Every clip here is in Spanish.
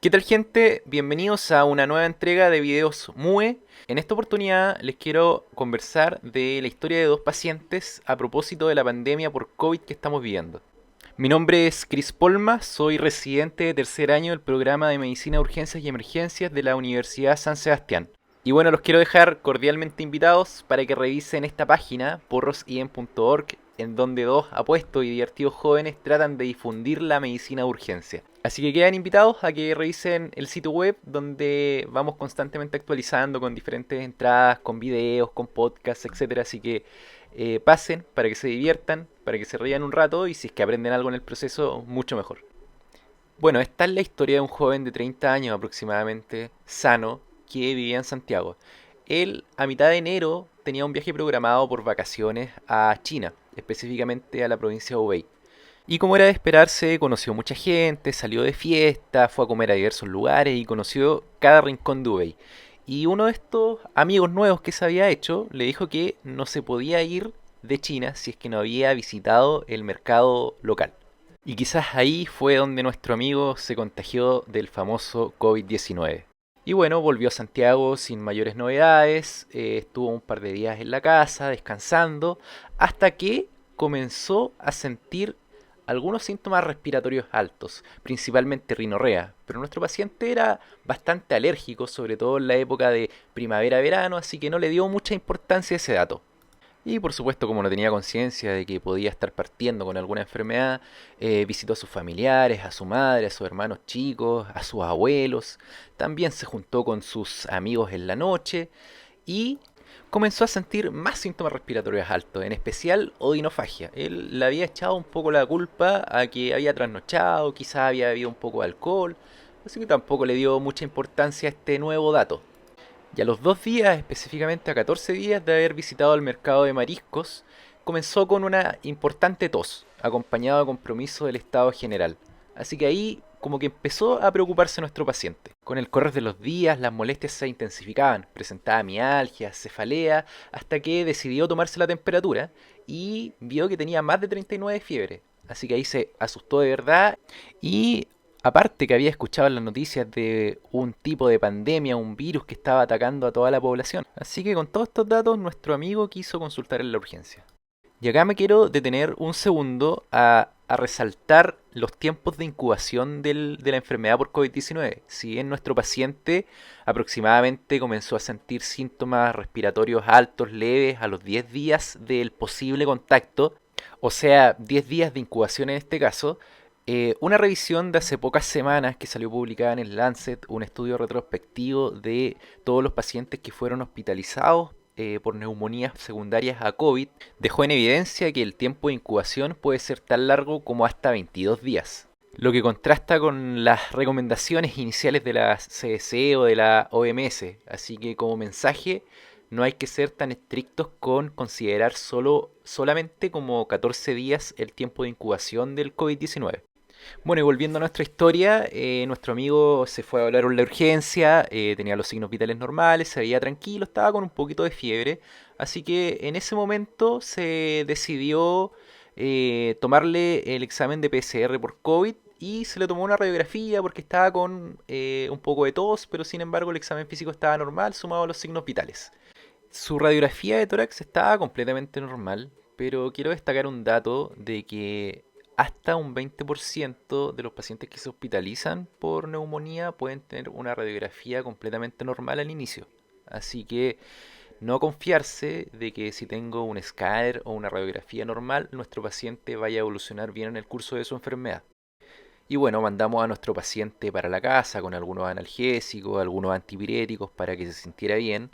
¿Qué tal, gente? Bienvenidos a una nueva entrega de videos MUE. En esta oportunidad les quiero conversar de la historia de dos pacientes a propósito de la pandemia por COVID que estamos viviendo. Mi nombre es Chris Polma, soy residente de tercer año del programa de Medicina de Urgencias y Emergencias de la Universidad San Sebastián. Y bueno, los quiero dejar cordialmente invitados para que revisen esta página, porrosiem.org, en donde dos apuestos y divertidos jóvenes tratan de difundir la medicina de urgencia. Así que quedan invitados a que revisen el sitio web, donde vamos constantemente actualizando con diferentes entradas, con videos, con podcasts, etcétera. Así que pasen para que se diviertan, para que se rían un rato y si es que aprenden algo en el proceso, mucho mejor. Bueno, esta es la historia de un joven de 30 años aproximadamente, sano, que vivía en Santiago. Él, a mitad de enero, tenía un viaje programado por vacaciones a China, específicamente a la provincia de Hubei. Y como era de esperarse, conoció mucha gente, salió de fiesta, fue a comer a diversos lugares y conoció cada rincón de Hubei. Y uno de estos amigos nuevos que se había hecho le dijo que no se podía ir de China si es que no había visitado el mercado local. Y quizás ahí fue donde nuestro amigo se contagió del famoso COVID-19. Y bueno, volvió a Santiago sin mayores novedades, estuvo un par de días en la casa descansando, hasta que comenzó a sentir algunos síntomas respiratorios altos, principalmente rinorrea, pero nuestro paciente era bastante alérgico, sobre todo en la época de primavera-verano, así que no le dio mucha importancia a ese dato. Y por supuesto, como no tenía conciencia de que podía estar partiendo con alguna enfermedad, visitó a sus familiares, a su madre, a sus hermanos chicos, a sus abuelos. También se juntó con sus amigos en la noche y comenzó a sentir más síntomas respiratorios altos, en especial odinofagia. Él le había echado un poco la culpa a que había trasnochado, quizás había bebido un poco de alcohol, así que tampoco le dio mucha importancia a este nuevo dato. Y a los 2 días, específicamente a 14 días de haber visitado el mercado de mariscos, comenzó con una importante tos, acompañado de compromiso del estado general. Así que ahí como que empezó a preocuparse nuestro paciente. Con el correr de los días las molestias se intensificaban, presentaba mialgia, cefalea, hasta que decidió tomarse la temperatura y vio que tenía más de 39 de fiebre. Así que ahí se asustó de verdad y aparte que había escuchado en las noticias de un tipo de pandemia, un virus que estaba atacando a toda la población. Así que con todos estos datos, nuestro amigo quiso consultar en la urgencia. Y acá me quiero detener un segundo a resaltar los tiempos de incubación de la enfermedad por COVID-19. Si bien nuestro paciente aproximadamente comenzó a sentir síntomas respiratorios altos, leves, a los 10 días del posible contacto, o sea, 10 días de incubación en este caso, una revisión de hace pocas semanas que salió publicada en el Lancet, un estudio retrospectivo de todos los pacientes que fueron hospitalizados por neumonías secundarias a COVID, dejó en evidencia que el tiempo de incubación puede ser tan largo como hasta 22 días. Lo que contrasta con las recomendaciones iniciales de la CDC o de la OMS. Así que como mensaje, no hay que ser tan estrictos con considerar solamente como 14 días el tiempo de incubación del COVID-19. Bueno, y volviendo a nuestra historia, nuestro amigo se fue a hablar en la urgencia, tenía los signos vitales normales, se veía tranquilo, estaba con un poquito de fiebre, así que en ese momento se decidió tomarle el examen de PCR por COVID y se le tomó una radiografía porque estaba con un poco de tos, pero sin embargo el examen físico estaba normal, sumado a los signos vitales. Su radiografía de tórax estaba completamente normal, pero quiero destacar un dato de que hasta un 20% de los pacientes que se hospitalizan por neumonía pueden tener una radiografía completamente normal al inicio. Así que no confiarse de que si tengo un escáner o una radiografía normal, nuestro paciente vaya a evolucionar bien en el curso de su enfermedad. Y bueno, mandamos a nuestro paciente para la casa con algunos analgésicos, algunos antipiréticos para que se sintiera bien.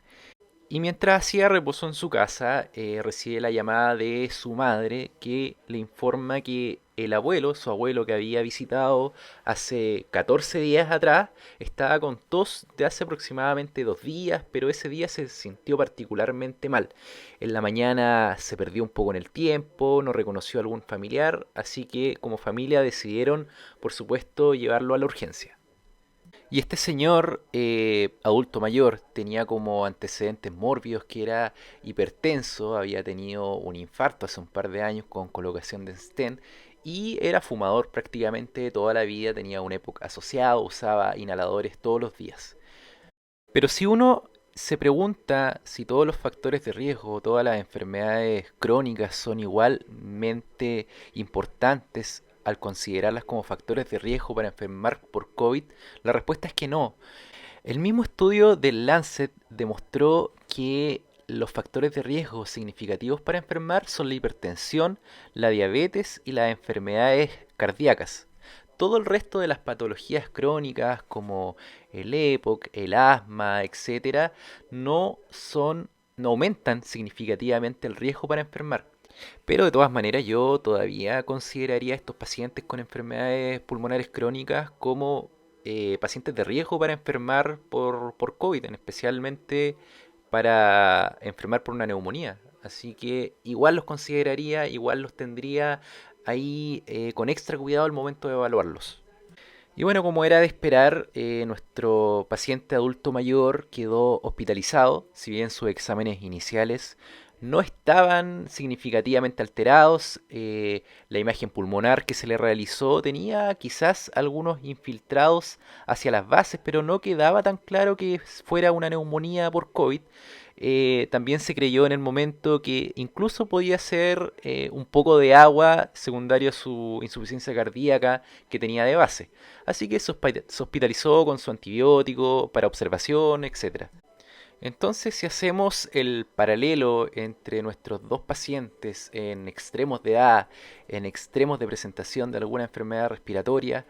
Y mientras hacía reposo en su casa, recibe la llamada de su madre que le informa que el abuelo, su abuelo que había visitado hace 14 días atrás, estaba con tos de hace aproximadamente 2 días, pero ese día se sintió particularmente mal. En la mañana se perdió un poco en el tiempo, no reconoció a algún familiar, así que como familia decidieron, por supuesto, llevarlo a la urgencia. Y este señor, adulto mayor, tenía como antecedentes mórbidos que era hipertenso, había tenido un infarto hace un par de años con colocación de stent y era fumador prácticamente toda la vida, tenía una época asociado, usaba inhaladores todos los días. Pero si uno se pregunta si todos los factores de riesgo, todas las enfermedades crónicas son igualmente importantes al considerarlas como factores de riesgo para enfermar por COVID, la respuesta es que no. El mismo estudio del Lancet demostró que los factores de riesgo significativos para enfermar son la hipertensión, la diabetes y las enfermedades cardíacas. Todo el resto de las patologías crónicas como el EPOC, el asma, etcétera, no aumentan significativamente el riesgo para enfermar. Pero de todas maneras yo todavía consideraría a estos pacientes con enfermedades pulmonares crónicas como pacientes de riesgo para enfermar por COVID, especialmente para enfermar por una neumonía. Así que igual los consideraría, igual los tendría ahí con extra cuidado al momento de evaluarlos. Y bueno, como era de esperar, nuestro paciente adulto mayor quedó hospitalizado, si bien sus exámenes iniciales no estaban significativamente alterados, la imagen pulmonar que se le realizó tenía quizás algunos infiltrados hacia las bases, pero no quedaba tan claro que fuera una neumonía por COVID. También se creyó en el momento que incluso podía ser un poco de agua secundario a su insuficiencia cardíaca que tenía de base. Así que se hospitalizó con su antibiótico para observación, etcétera. Entonces, si hacemos el paralelo entre nuestros dos pacientes en extremos de edad, en extremos de presentación de alguna enfermedad respiratoria,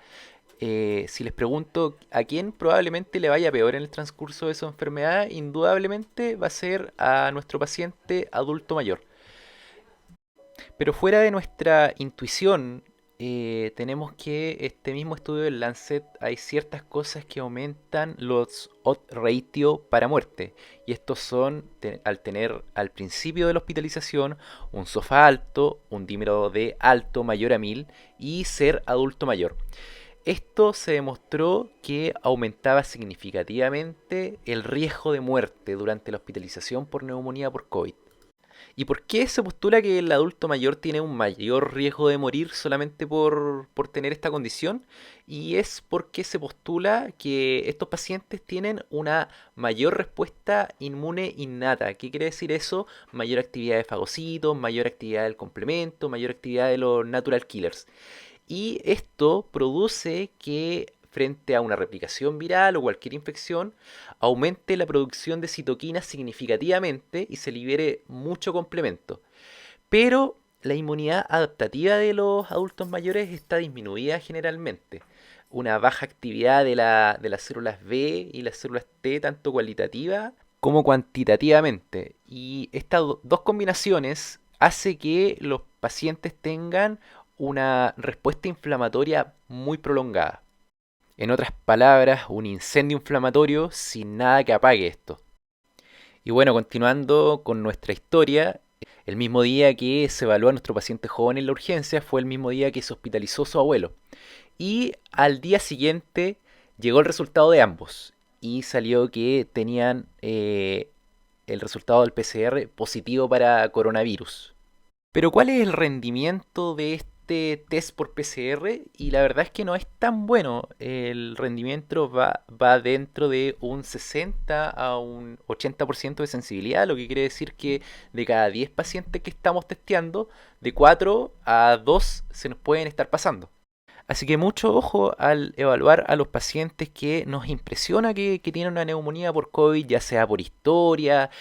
si les pregunto a quién probablemente le vaya peor en el transcurso de su enfermedad, indudablemente va a ser a nuestro paciente adulto mayor. Pero fuera de nuestra intuición, tenemos que este mismo estudio del Lancet hay ciertas cosas que aumentan los odds ratio para muerte. Y estos son al tener al principio de la hospitalización un SOFA alto, un dímero D alto mayor a 1000 y ser adulto mayor. Esto se demostró que aumentaba significativamente el riesgo de muerte durante la hospitalización por neumonía por COVID. ¿Y por qué se postula que el adulto mayor tiene un mayor riesgo de morir solamente por tener esta condición? Y es porque se postula que estos pacientes tienen una mayor respuesta inmune innata. ¿Qué quiere decir eso? Mayor actividad de fagocitos, mayor actividad del complemento, mayor actividad de los natural killers. Y esto produce que frente a una replicación viral o cualquier infección, aumente la producción de citoquinas significativamente y se libere mucho complemento. Pero la inmunidad adaptativa de los adultos mayores está disminuida generalmente. Una baja actividad de las células B y las células T, tanto cualitativa como cuantitativamente. Y estas dos combinaciones hace que los pacientes tengan una respuesta inflamatoria muy prolongada. En otras palabras, un incendio inflamatorio sin nada que apague esto. Y bueno, continuando con nuestra historia, el mismo día que se evaluó a nuestro paciente joven en la urgencia fue el mismo día que se hospitalizó su abuelo. Y al día siguiente llegó el resultado de ambos y salió que tenían el resultado del PCR positivo para coronavirus. Pero ¿cuál es el rendimiento de este test por PCR? Y la verdad es que no es tan bueno. El rendimiento va dentro de un 60 a un 80% de sensibilidad, lo que quiere decir que de cada 10 pacientes que estamos testeando, de 4 a 2 se nos pueden estar pasando. Así que mucho ojo al evaluar a los pacientes que nos impresiona que tienen una neumonía por COVID, ya sea por historia,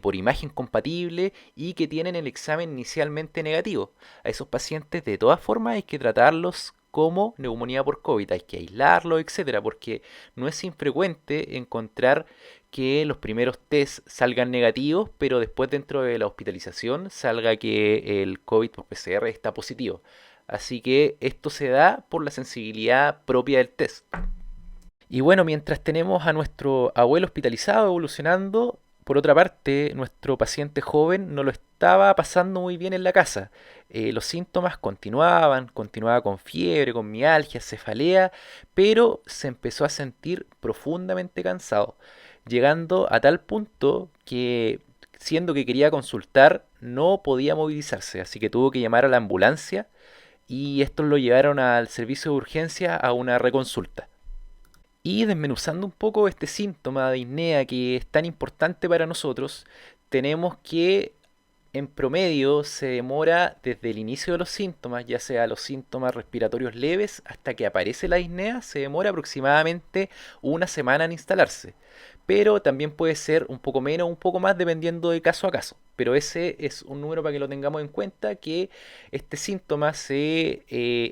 por imagen compatible y que tienen el examen inicialmente negativo. A esos pacientes de todas formas hay que tratarlos como neumonía por COVID, hay que aislarlo, etcétera, porque no es infrecuente encontrar que los primeros test salgan negativos, pero después dentro de la hospitalización salga que el COVID por PCR está positivo. Así que esto se da por la sensibilidad propia del test. Y bueno, mientras tenemos a nuestro abuelo hospitalizado evolucionando, por otra parte, nuestro paciente joven no lo estaba pasando muy bien en la casa. Los síntomas continuaba con fiebre, con mialgia, cefalea, pero se empezó a sentir profundamente cansado, llegando a tal punto que, siendo que quería consultar, no podía movilizarse, así que tuvo que llamar a la ambulancia y estos lo llevaron al servicio de urgencia a una reconsulta. Y desmenuzando un poco este síntoma de disnea que es tan importante para nosotros, tenemos que en promedio se demora desde el inicio de los síntomas, ya sea los síntomas respiratorios leves hasta que aparece la disnea, se demora aproximadamente una semana en instalarse. Pero también puede ser un poco menos o un poco más dependiendo de caso a caso. Pero ese es un número para que lo tengamos en cuenta, que este síntoma se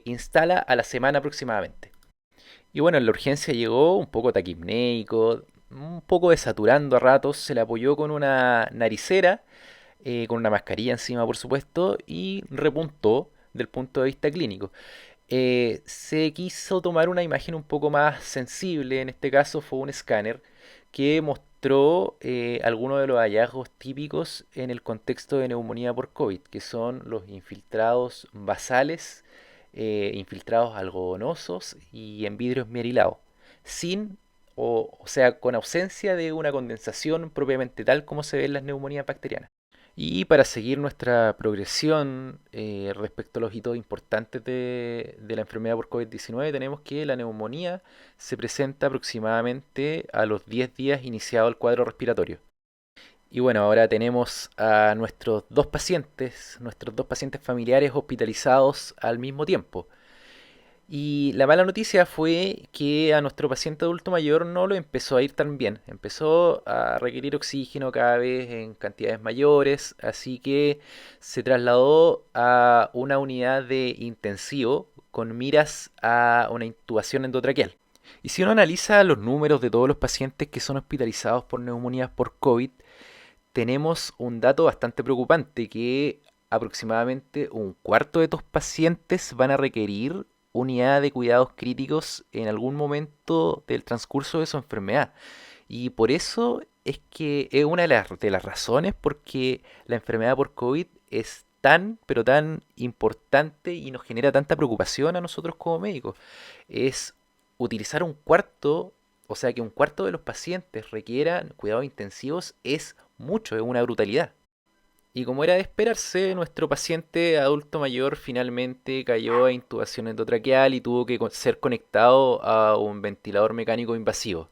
instala a la semana aproximadamente. Y bueno, en la urgencia llegó un poco taquipneico, un poco desaturando a ratos, se le apoyó con una naricera, con una mascarilla encima por supuesto, y repuntó del punto de vista clínico. Se quiso tomar una imagen un poco más sensible, en este caso fue un escáner que mostró algunos de los hallazgos típicos en el contexto de neumonía por COVID, que son los infiltrados basales, infiltrados algodonosos y en vidrio esmerilado, sin o sea, con ausencia de una condensación propiamente tal como se ve en las neumonías bacterianas. Y para seguir nuestra progresión respecto a los hitos importantes de la enfermedad por COVID-19, tenemos que la neumonía se presenta aproximadamente a los 10 días iniciado el cuadro respiratorio. Y bueno, ahora tenemos a nuestros dos pacientes familiares hospitalizados al mismo tiempo. Y la mala noticia fue que a nuestro paciente adulto mayor no lo empezó a ir tan bien. Empezó a requerir oxígeno cada vez en cantidades mayores, así que se trasladó a una unidad de intensivo con miras a una intubación endotraqueal. Y si uno analiza los números de todos los pacientes que son hospitalizados por neumonías por COVID, tenemos un dato bastante preocupante, que aproximadamente un cuarto de estos pacientes van a requerir unidad de cuidados críticos en algún momento del transcurso de su enfermedad. Y por eso es que es una de las razones porque la enfermedad por COVID es tan, pero tan importante y nos genera tanta preocupación a nosotros como médicos. Es utilizar un cuarto, o sea, que un cuarto de los pacientes requieran cuidados intensivos es mucho, es una brutalidad. Y como era de esperarse, nuestro paciente adulto mayor finalmente cayó a intubación endotraqueal y tuvo que ser conectado a un ventilador mecánico invasivo.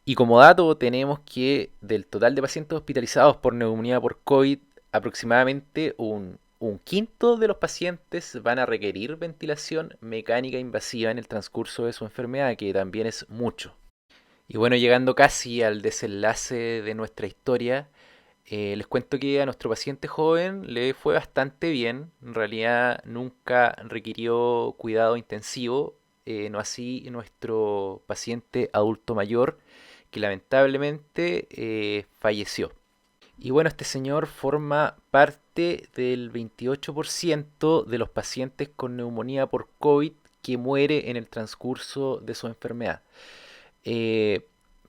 Y como dato tenemos que del total de pacientes hospitalizados por neumonía por COVID, aproximadamente un quinto de los pacientes van a requerir ventilación mecánica invasiva en el transcurso de su enfermedad, que también es mucho. Y bueno, llegando casi al desenlace de nuestra historia, les cuento que a nuestro paciente joven le fue bastante bien. En realidad nunca requirió cuidado intensivo, no así nuestro paciente adulto mayor, que lamentablemente falleció. Y bueno, este señor forma parte del 28% de los pacientes con neumonía por COVID que muere en el transcurso de su enfermedad. Eh,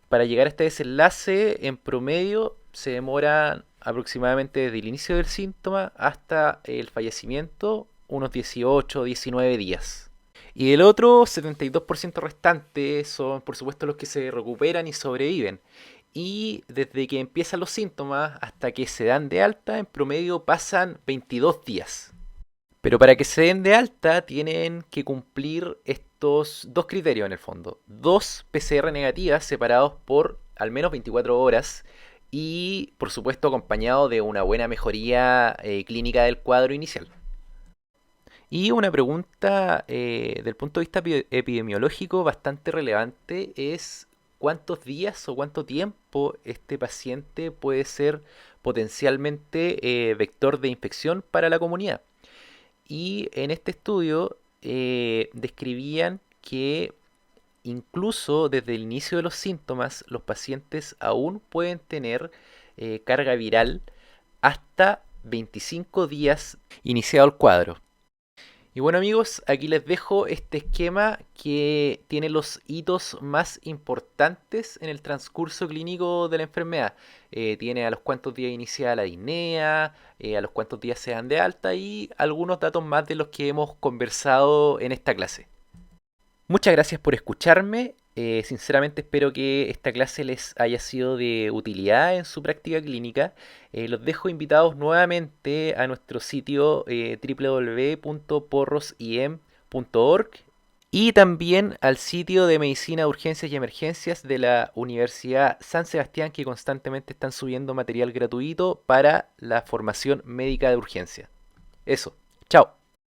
para llegar a este desenlace, en promedio, se demora aproximadamente desde el inicio del síntoma hasta el fallecimiento, unos 18 o 19 días. Y el otro 72% restante son, por supuesto, los que se recuperan y sobreviven. Y desde que empiezan los síntomas hasta que se dan de alta, en promedio pasan 22 días. Pero para que se den de alta tienen que cumplir estos dos criterios en el fondo. Dos PCR negativas separados por al menos 24 horas y por supuesto acompañado de una buena mejoría clínica del cuadro inicial. Y una pregunta del punto de vista epidemiológico bastante relevante es cuántos días o cuánto tiempo este paciente puede ser potencialmente vector de infección para la comunidad. Y en este estudio describían que incluso desde el inicio de los síntomas los pacientes aún pueden tener carga viral hasta 25 días iniciado el cuadro. Y bueno amigos, aquí les dejo este esquema que tiene los hitos más importantes en el transcurso clínico de la enfermedad. Tiene a los cuantos días inicia la disnea, a los cuantos días se dan de alta y algunos datos más de los que hemos conversado en esta clase. Muchas gracias por escucharme Sinceramente espero que esta clase les haya sido de utilidad en su práctica clínica. Los dejo invitados nuevamente a nuestro sitio www.porrosim.org y también al sitio de Medicina, Urgencias y Emergencias de la Universidad San Sebastián, que constantemente están subiendo material gratuito para la formación médica de urgencia. Eso, chao.